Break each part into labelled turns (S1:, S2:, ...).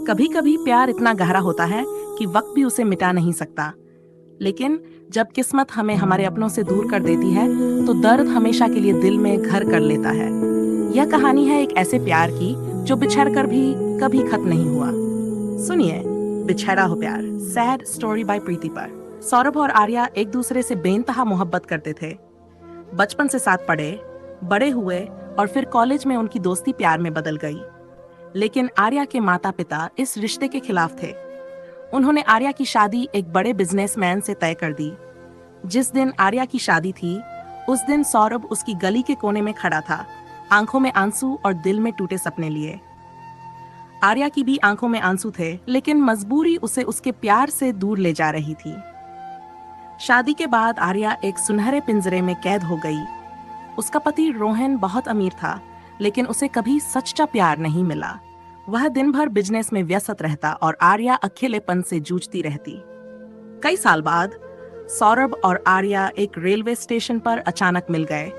S1: कभी कभी प्यार इतना गहरा होता है कि वक्त भी उसे मिटा नहीं सकता। लेकिन जब किस्मत हमें हमारे अपनों से दूर कर देती है तो दर्द हमेशा के लिए दिल में घर कर लेता है। यह कहानी है एक ऐसे प्यार की जो बिछड़ कर भी कभी खत्म नहीं हुआ। सुनिए, बिछड़ा हो प्यार, सैड स्टोरी बाय प्रीति पर। सौरभ और आर्या एक दूसरे से बेइंतहा मोहब्बत करते थे। बचपन से साथ पढ़े, बड़े हुए और फिर कॉलेज में उनकी दोस्ती प्यार में बदल गई। लेकिन आर्या के माता पिता इस रिश्ते के खिलाफ थे। उन्होंने आर्या की शादी एक बड़े बिजनेसमैन से तय कर दी। जिस दिन आर्या की शादी थी, उस दिन सौरभ उसकी गली के कोने में खड़ा था, आंखों में आंसू और दिल में टूटे सपने लिए। आर्या की भी आंखों में आंसू थे, लेकिन मजबूरी उसे उसके प्यार से दूर ले जा रही थी। शादी के बाद आर्या एक सुनहरे पिंजरे में कैद हो गई। उसका पति रोहन बहुत अमीर था, लेकिन उसे कभी सच्चा प्यार नहीं मिला। वह दिन भर बिजनेस में व्यस्त रहता और आर्या अकेलेपन से जूझती रहती। कई साल बाद सौरभ और आर्या एक रेलवे स्टेशन पर अचानक मिल गए।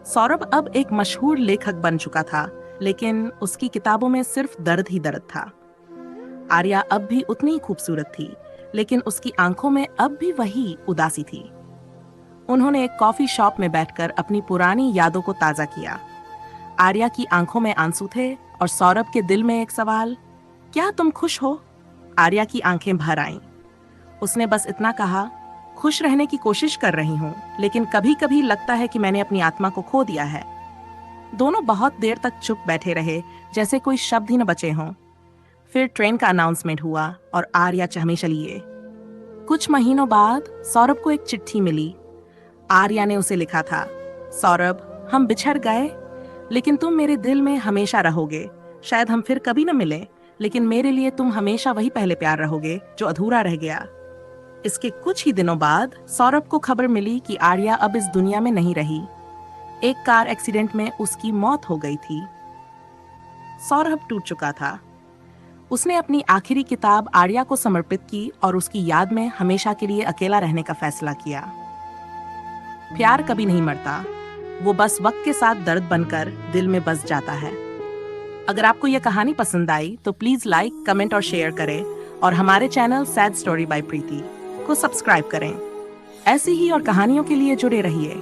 S1: सौरभ अब एक मशहूर लेखक बन चुका था, लेकिन उसकी किताबों में सिर्फ दर्द ही दर्द था। आर्या अब भी उतनी ही खूबसूरत थी, लेकिन उसकी आंखों में अब भी वही उदासी थी। उन्होंने एक कॉफी शॉप में बैठकर अपनी पुरानी यादों को ताजा किया। आर्या की आंखों में आंसू थे और सौरभ के दिल में एक सवाल, क्या तुम खुश हो? आर्या की आंखें भर आईं। उसने बस इतना कहा, खुश रहने की कोशिश कर रही हूँ, लेकिन कभी कभी लगता है कि मैंने अपनी आत्मा को खो दिया है। दोनों बहुत देर तक चुप बैठे रहे, जैसे कोई शब्द ही न बचे हों। फिर ट्रेन का अनाउंसमेंट हुआ और आर्या चहमे चलिए। कुछ महीनों बाद सौरभ को एक चिट्ठी मिली। आर्या ने उसे लिखा था, सौरभ, हम बिछड़ गए, लेकिन तुम मेरे दिल में हमेशा रहोगे। शायद हम फिर कभी न मिले, लेकिन मेरे लिए तुम हमेशा वही पहले प्यार रहोगे जो अधूरा रह गया। इसके कुछ ही दिनों बाद सौरभ को खबर मिली कि आर्या अब इस दुनिया में नहीं रही। एक कार एक्सीडेंट में उसकी मौत हो गई थी। सौरभ टूट चुका था। उसने अपनी आखिरी किताब आर्या को समर्पित की और उसकी याद में हमेशा के लिए अकेला रहने का फैसला किया। प्यार कभी नहीं मरता, वो बस वक्त के साथ दर्द बनकर दिल में बस जाता है। अगर आपको यह कहानी पसंद आई तो प्लीज लाइक, कमेंट और शेयर करें और हमारे चैनल सैड स्टोरी बाय प्रीति को सब्सक्राइब करें। ऐसी ही और कहानियों के लिए जुड़े रहिए।